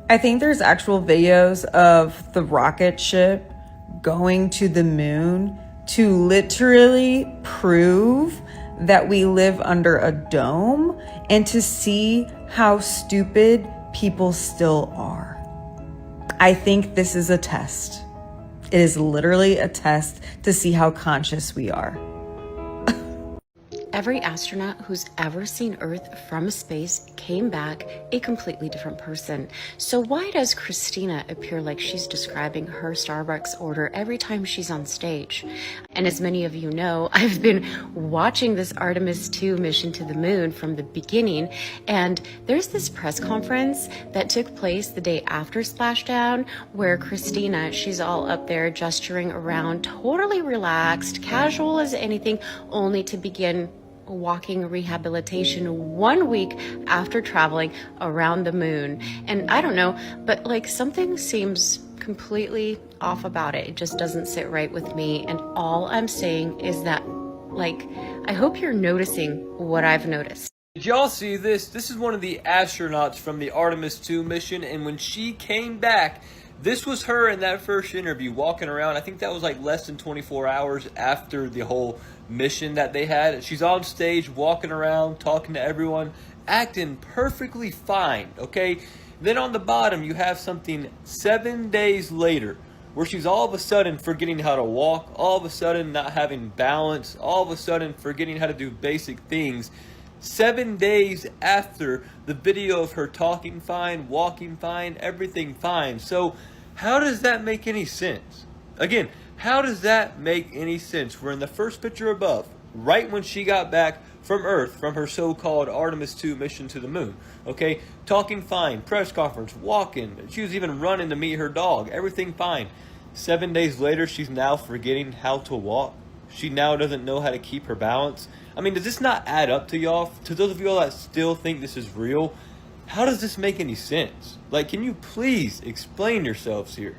I think there's actual videos of the rocket ship going to the moon to literally prove that we live under a dome and to see how stupid people still are. I think this is a test. It is literally a test to see how conscious we are. Every astronaut who's ever seen Earth from space came back a completely different person. So why does Christina appear like she's describing her Starbucks order every time she's on stage? And as many of you know, I've been watching this Artemis 2 mission to the moon from the beginning, and there's this press conference that took place the day after splashdown where Christina, she's all up there gesturing around, totally relaxed, casual as anything, only to begin walking rehabilitation 1 week after traveling around the moon. And I don't know, but like something seems completely off about it. It just doesn't sit right with me. And all I'm saying is that, like, I hope you're noticing what I've noticed. Did y'all see this? This is one of the astronauts from the Artemis 2 mission, and when she came back, this was her in that first interview walking around. I think that was like less than 24 hours after the whole mission that they had. She's on stage walking around, talking to everyone, acting perfectly fine, okay? Then on the bottom, you have something 7 days later where she's all of a sudden forgetting how to walk, all of a sudden not having balance, all of a sudden forgetting how to do basic things. 7 days after the video of her talking fine, walking fine, everything fine. So how does that make any sense? Again, how does that make any sense? We're in the first picture above, right when she got back from Earth, from her so-called Artemis 2 mission to the moon. Okay, talking fine, press conference, walking. She was even running to meet her dog, everything fine. 7 days later, she's now forgetting how to walk. She now doesn't know how to keep her balance. I mean, does this not add up to y'all? To those of y'all that still think this is real, how does this make any sense? Like, can you please explain yourselves here?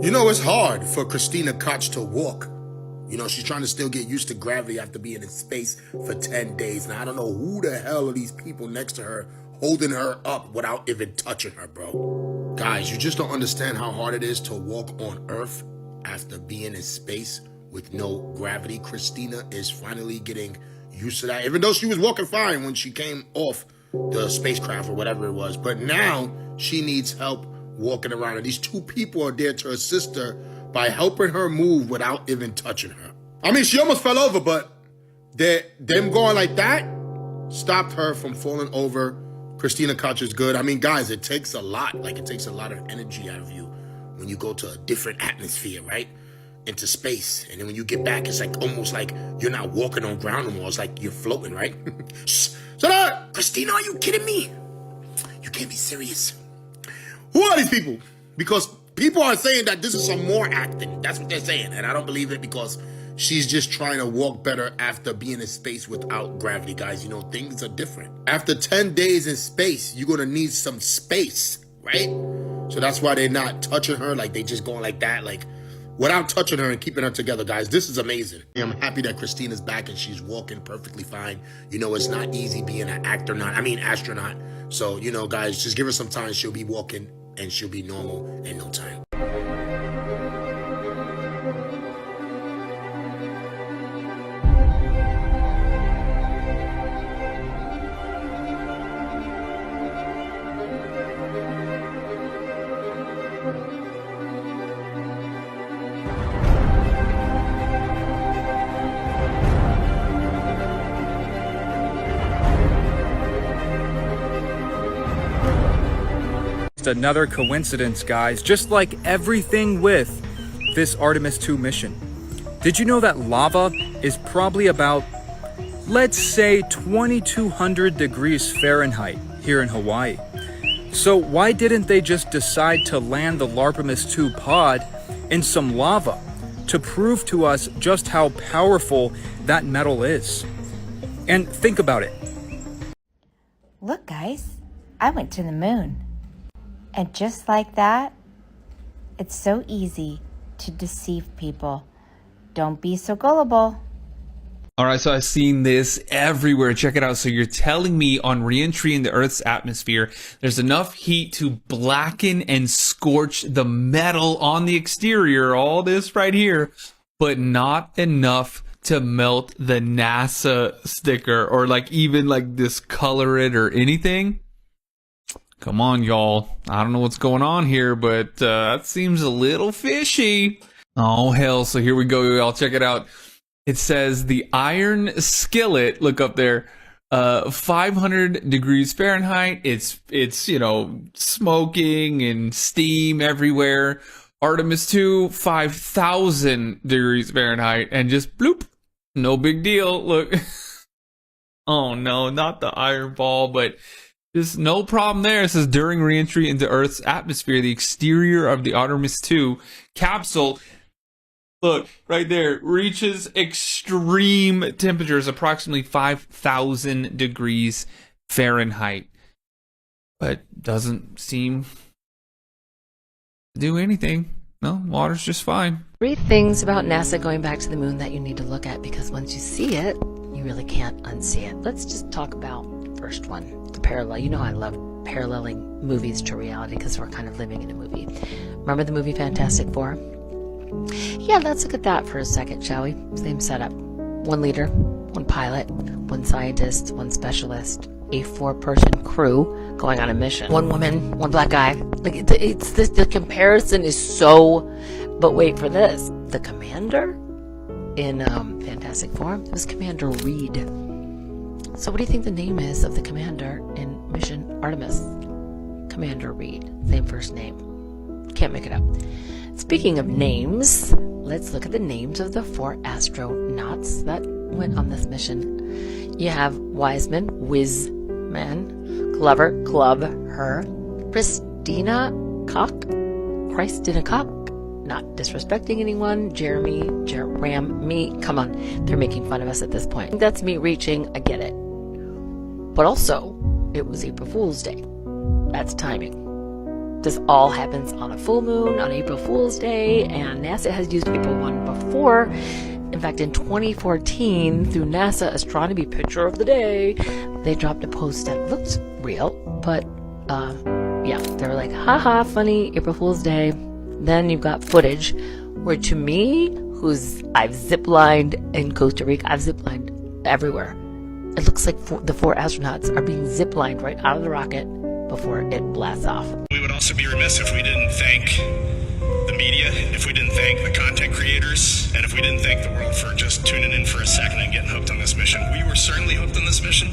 You know, it's hard for Christina Koch to walk. You know, she's trying to still get used to gravity after being in space for 10 days. Now, I don't know who the hell are these people next to her holding her up without even touching her, bro. Guys, you just don't understand how hard it is to walk on Earth after being in space with no gravity. Christina is finally getting used to that, even though she was walking fine when she came off the spacecraft or whatever it was. But now she needs help walking around, and these two people are there to assist her by helping her move without even touching her. I mean, she almost fell over, but them going like that stopped her from falling over. Christina Koch is good. I mean, guys, it takes a lot. Like, it takes a lot of energy out of you when you go to a different atmosphere, right? Into space. And then when you get back, it's like almost like you're not walking on ground anymore. It's like you're floating, right? Shut up! Christina, are you kidding me? You can't be serious. Who are these people? Because people are saying that this is some more acting. That's what they're saying. And I don't believe it, because she's just trying to walk better after being in space without gravity, guys. You know, things are different. After 10 days in space, you're going to need some space, right? So that's why they're not touching her. Like, they just going like that, like without touching her and keeping her together, guys. This is amazing. I'm happy that Christina's back and she's walking perfectly fine. You know, it's not easy being an astronaut. So, you know, guys, just give her some time. She'll be walking and she'll be normal in no time. Another coincidence, guys, just like everything with this Artemis 2 mission. Did you know that lava is probably about, let's say, 2200 degrees Fahrenheit here in Hawaii? So why didn't they just decide to land the Artemis 2 pod in some lava to prove to us just how powerful that metal is? And think about it. Look, guys, I went to the moon. And just like that, it's so easy to deceive people. Don't be so gullible. All right, so I've seen this everywhere. Check it out. So you're telling me on re-entry into Earth's atmosphere, there's enough heat to blacken and scorch the metal on the exterior, all this right here, but not enough to melt the NASA sticker or like even like discolor it or anything? Come on, y'all. I don't know what's going on here, but that seems a little fishy. Oh, hell. So here we go, y'all. Check it out. It says the iron skillet, look up there, 500 degrees Fahrenheit. It's, you know, smoking and steam everywhere. Artemis 2, 5,000 degrees Fahrenheit, and just bloop. No big deal. Look. Oh no, not the iron ball, but just no problem there. It says during re-entry into Earth's atmosphere, the exterior of the Artemis 2 capsule, look, right there, reaches extreme temperatures, approximately 5,000 degrees Fahrenheit. But doesn't seem to do anything. No, water's just fine. 3 things about NASA going back to the moon that you need to look at, because once you see it, you really can't unsee it. Let's just talk about the first one, the parallel. You know I love paralleling movies to reality because we're kind of living in a movie. Remember the movie Fantastic Four? Yeah, let's look at that for a second, shall we? Same setup. 1 leader, 1 pilot, 1 scientist, 1 specialist, a 4-person crew going on a mission. 1 woman, 1 black guy. Like it's this. The comparison is so. But wait for this. The commander in Fantastic Four was Commander Reed. So what do you think the name is of the commander in Mission Artemis? Commander Reed. Same first name. Can't make it up. Speaking of names, let's look at the names of the 4 astronauts that went on this mission. You have Wiseman, Wizman, Clever, Club, Her, Christina Koch, not disrespecting anyone, Jeremy, Ram, me, come on, they're making fun of us at this point. That's me reaching, I get it. But also, it was April Fool's Day. That's timing. This all happens on a full moon, on April Fool's Day, and NASA has used April 1 before. In fact, in 2014, through NASA Astronomy Picture of the Day, they dropped a post that looked real, but, yeah, they were like, haha, funny, April Fool's Day. Then you've got footage where, to me, I've ziplined in Costa Rica, I've ziplined everywhere. It looks like the 4 astronauts are being ziplined right out of the rocket before it blasts off. We would also be remiss if we didn't thank the media, if we didn't thank the content creators, and if we didn't thank the world for just tuning in for a second and getting hooked on this mission. We were certainly hooked on this mission.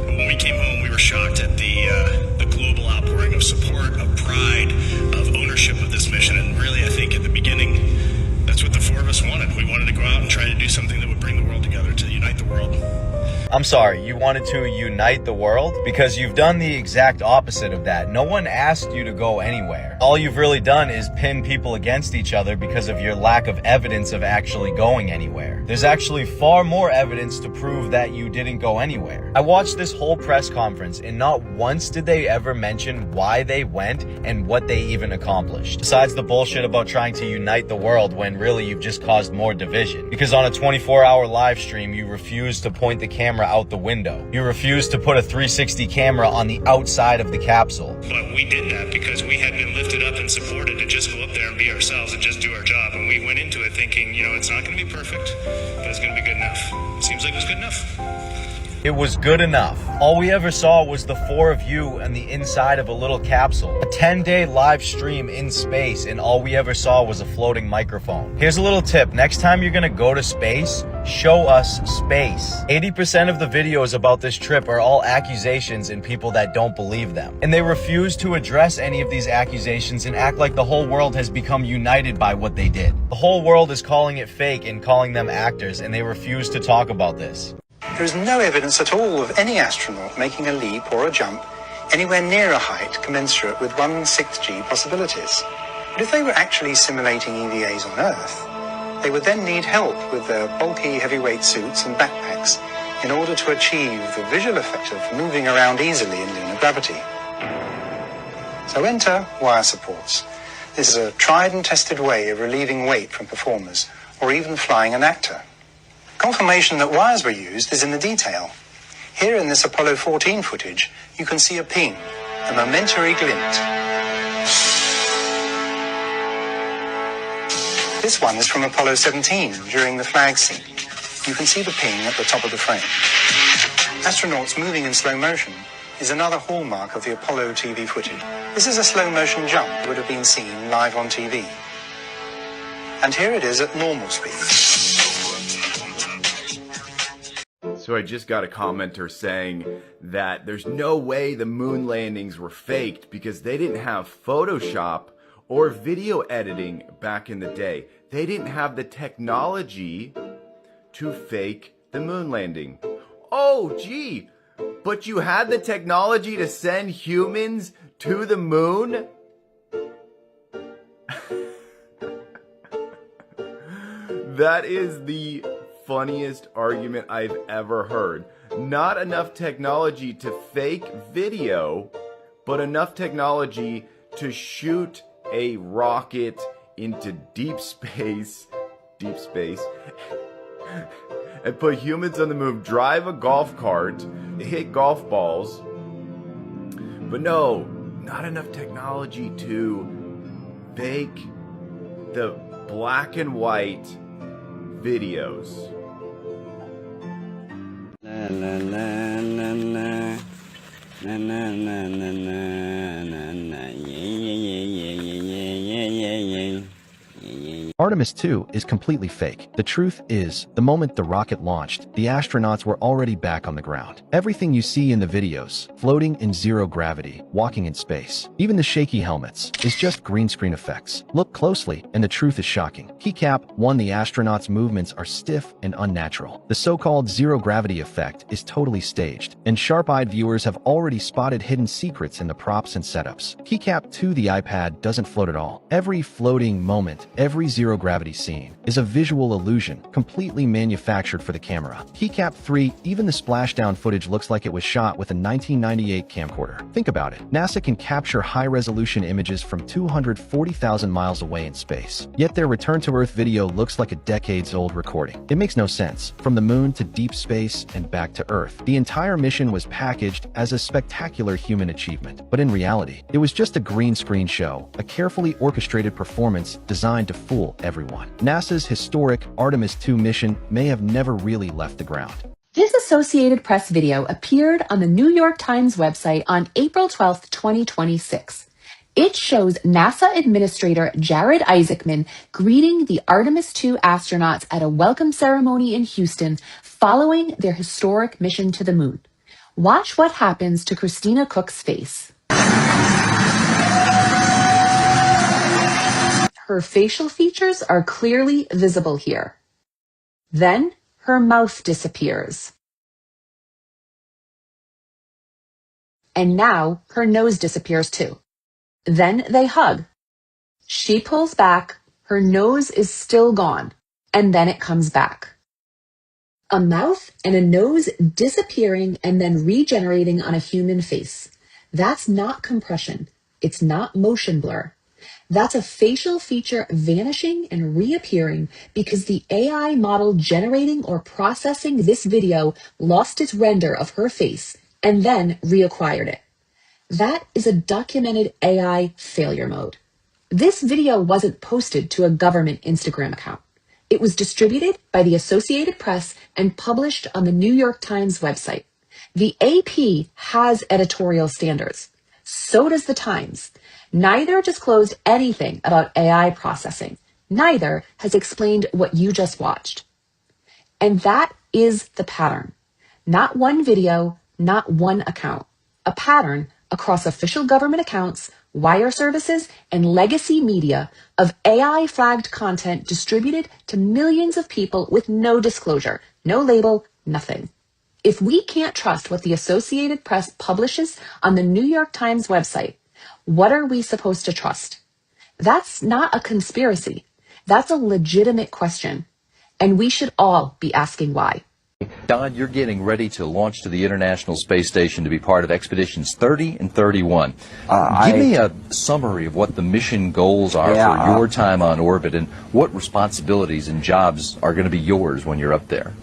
When we came home, we were shocked at the global outpouring of support, of pride, of ownership of this mission. And really, I think at the beginning, that's what the 4 of us wanted. We wanted to go out and try to do something that would bring the world together, to unite the world. I'm sorry, you wanted to unite the world? Because you've done the exact opposite of that. No one asked you to go anywhere. All you've really done is pin people against each other because of your lack of evidence of actually going anywhere. There's actually far more evidence to prove that you didn't go anywhere. I watched this whole press conference and not once did they ever mention why they went and what they even accomplished. Besides the bullshit about trying to unite the world when really you've just caused more division. Because on a 24-hour live stream, you refused to point the camera out the window. You refused to put a 360 camera on the outside of the capsule. But we did that because we had been lifted up and supported to just go up there and be ourselves and just do our job. And we went into it thinking, it's not going to be perfect, but it's going to be good enough. It seems like it was good enough. It was good enough. All we ever saw was the 4 of you and the inside of a little capsule. A 10-day live stream in space, and all we ever saw was a floating microphone. Here's a little tip. Next time you're gonna go to space, show us space. 80% of the videos about this trip are all accusations and people that don't believe them. And they refuse to address any of these accusations and act like the whole world has become united by what they did. The whole world is calling it fake and calling them actors, and they refuse to talk about this. There is no evidence at all of any astronaut making a leap or a jump anywhere near a height commensurate with 1/6G possibilities. But if they were actually simulating EVAs on Earth, they would then need help with their bulky heavyweight suits and backpacks in order to achieve the visual effect of moving around easily in lunar gravity. So enter wire supports. This is a tried and tested way of relieving weight from performers or even flying an actor. Confirmation that wires were used is in the detail. Here in this Apollo 14 footage, you can see a ping, a momentary glint. This one is from Apollo 17 during the flag scene. You can see the ping at the top of the frame. Astronauts moving in slow motion is another hallmark of the Apollo TV footage. This is a slow motion jump that would have been seen live on TV. And here it is at normal speed. So I just got a commenter saying that there's no way the moon landings were faked because they didn't have Photoshop or video editing back in the day. They didn't have the technology to fake the moon landing. Oh, gee, but you had the technology to send humans to the moon? That is the funniest argument I've ever heard. Not enough technology to fake video, but enough technology to shoot a rocket into deep space, and put humans on the moon, drive a golf cart, hit golf balls. But no, not enough technology to fake the black and white videos. La la la la la la la la la la la yeah. Artemis 2 is completely fake. The truth is, the moment the rocket launched, the astronauts were already back on the ground. Everything you see in the videos, floating in zero gravity, walking in space, even the shaky helmets, is just green screen effects. Look closely, and the truth is shocking. Keycap 1, the astronauts' movements are stiff and unnatural. The so-called zero gravity effect is totally staged, and sharp-eyed viewers have already spotted hidden secrets in the props and setups. Keycap 2, the iPad, doesn't float at all. Every floating moment, every zero gravity scene is a visual illusion, completely manufactured for the camera. Keycap 3, even the splashdown footage looks like it was shot with a 1998 camcorder. Think about it. NASA can capture high-resolution images from 240,000 miles away in space. Yet their return to Earth video looks like a decades-old recording. It makes no sense. From the moon to deep space and back to Earth, the entire mission was packaged as a spectacular human achievement. But in reality, it was just a green screen show, a carefully orchestrated performance designed to fool everyone. NASA's historic Artemis 2 mission may have never really left the ground. This Associated Press video appeared on the New York Times website on April 12, 2026. It shows NASA Administrator Jared Isaacman greeting the Artemis 2 astronauts at a welcome ceremony in Houston following their historic mission to the moon. Watch what happens to Christina Cook's face. Her facial features are clearly visible here. Then her mouth disappears. And now her nose disappears too. Then they hug. She pulls back, her nose is still gone, and then it comes back. A mouth and a nose disappearing and then regenerating on a human face. That's not compression. It's not motion blur. That's a facial feature vanishing and reappearing because the AI model generating or processing this video lost its render of her face and then reacquired it. That is a documented AI failure mode. This video wasn't posted to a government Instagram account. It was distributed by the Associated Press and published on the New York Times website. The AP has editorial standards. So does the Times. Neither disclosed anything about AI processing. Neither has explained what you just watched. And that is the pattern. Not one video, not one account. A pattern across official government accounts, wire services, and legacy media of AI-flagged content distributed to millions of people with no disclosure, no label, nothing. If we can't trust what the Associated Press publishes on the New York Times website, what are we supposed to trust? That's not a conspiracy. That's a legitimate question. And we should all be asking why. Don, you're getting ready to launch to the International Space Station to be part of Expeditions 30 and 31. Give me a summary of what the mission goals are for your time on orbit and what responsibilities and jobs are going to be yours when you're up there.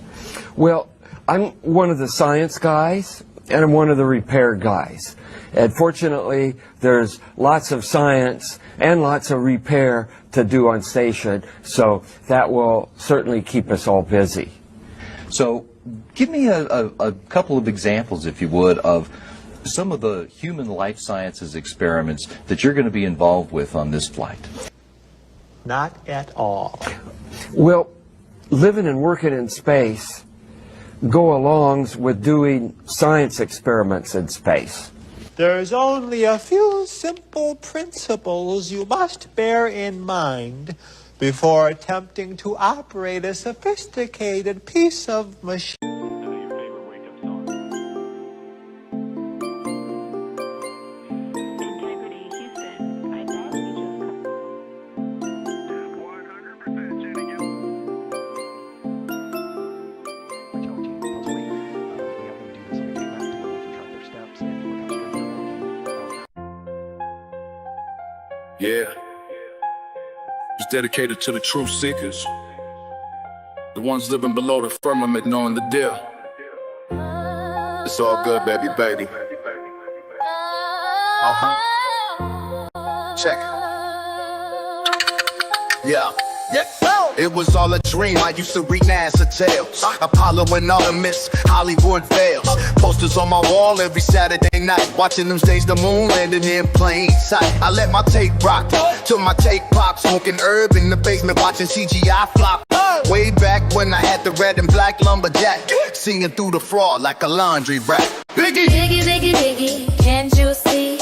Well, I'm one of the science guys, and I'm one of the repair guys. And fortunately, there's lots of science and lots of repair to do on station, so that will certainly keep us all busy. So give me a couple of examples, if you would, of some of the human life sciences experiments that you're going to be involved with on this flight. Not at all. Well, living and working in space go along with doing science experiments in space. There's only a few simple principles you must bear in mind before attempting to operate a sophisticated piece of machinery. Yeah. It's dedicated to the truth seekers, the ones living below the firmament knowing the deal. It's all good, baby, baby. Check. Yeah. It was all a dream. I used to read NASA tales, Apollo and Artemis, Hollywood veils. Posters on my wall every Saturday night, watching them stage the moon landing in plain sight. I let my tape rock till my tape pop, smoking herb in the basement, watching CGI flop. Way back when I had the red and black lumberjack, singing through the fraud like a laundry rack. Biggie, Biggie, Biggie, Biggie, can't you see?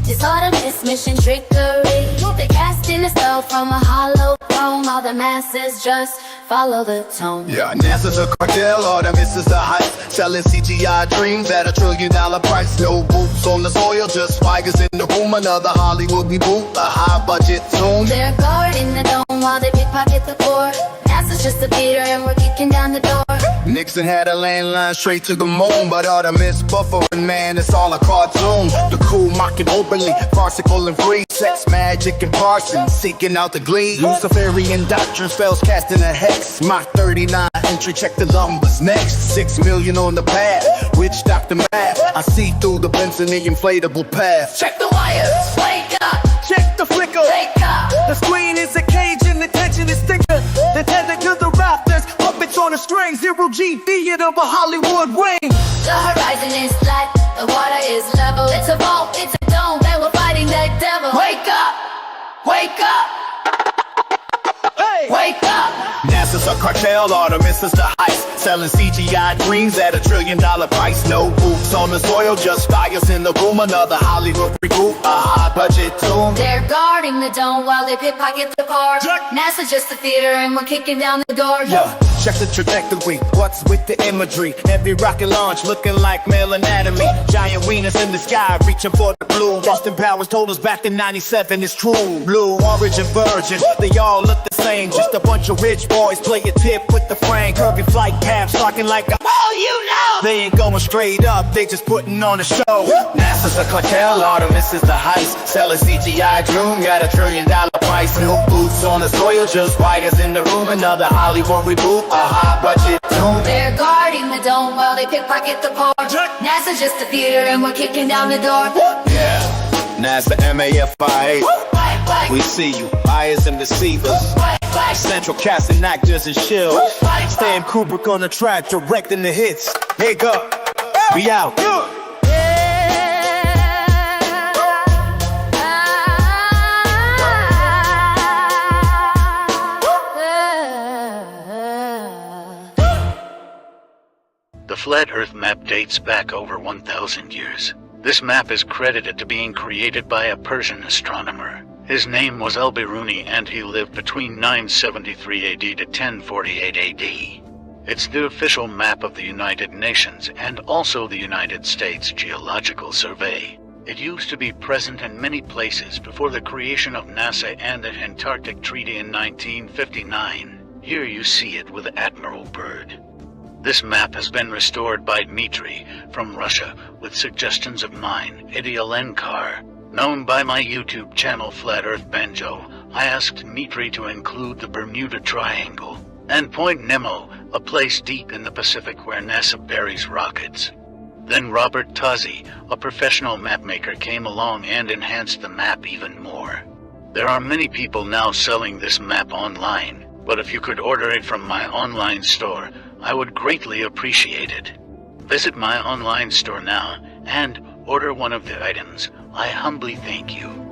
This Artemis mission trickery. They're casting a spell from a hollow throne. All the masses just follow the tone. Yeah, NASA's a cartel, Artemis is a hype, selling CGI dreams at $1 trillion price. No boots on the soil, just fighters in the room. Another Hollywood reboot, a high budget tune. They're guarding the dome while they pickpocket the core. NASA's just a Peter and we're kicking down the door. Nixon had a landline straight to the moon, but Artemis buffering, man, it's all a cartoon. The cool mocking openly, farcical and free, sex, magic, and parson, seeking out the glee. Luciferian doctrine, spells casting a hex. Mach 39 entry, check the numbers next. 6 million on the pad, witch doctor math. I see through the bends in the inflatable path. Check the wires, wake up. Check the flicker, take up. The screen is a cage and the tension is thicker. The tether to the rafters, puppets on a string. 0G theater of a Hollywood wing. The horizon is flat, the water is level. It's a vault, it's a dome, and we're fighting the devil. Wake up, wake up, hey, wake up. NASA's a cartel, Artemis is the heist, selling CGI dreams at $1 trillion price. No boots on the soil, just fires in the room. Another Hollywood reboot, a high budget tune. They're guarding the dome while they pickpocket the car. NASA's just a theater and we're kicking down the door. Yeah, check the trajectory, what's with the imagery? Every rocket launch looking like male anatomy. Giant wieners in the sky, reaching for the blue. Austin Powers told us back in '97 it's true. Blue, orange, and virgin, they all look the same. Just a bunch of rich boys play a tip with the frame. Curvy flight paths talking like a oh, you know. They ain't going straight up, they just putting on a show. NASA's a cartel, Artemis is the heist, selling CGI dream, got $1 trillion price. No boots on the soil, just fighters in the room. Another Hollywood reboot, a high budget tune. They're guarding the dome while they pickpocket the car. NASA's just a theater and we're kicking down the door. Yeah, NASA MAFIA, we see you, buyers and deceivers. Central casting actors and shills. Stan Kubrick on the track, directing the hits. Here go, we out. The flat Earth map dates back over 1,000 years. This map is credited to being created by a Persian astronomer. His name was Al-Biruni and he lived between 973 AD to 1048 AD. It's the official map of the United Nations and also the United States Geological Survey. It used to be present in many places before the creation of NASA and the Antarctic Treaty in 1959. Here you see it with Admiral Byrd. This map has been restored by Dmitry from Russia with suggestions of mine, Eddie Alenkar. Known by my YouTube channel Flat Earth Banjo, I asked Dmitry to include the Bermuda Triangle. and Point Nemo, a place deep in the Pacific where NASA buries rockets. Then Robert Tozzi, a professional mapmaker, came along and enhanced the map even more. There are many people now selling this map online, but if you could order it from my online store, I would greatly appreciate it. Visit my online store now and order one of the items. I humbly thank you.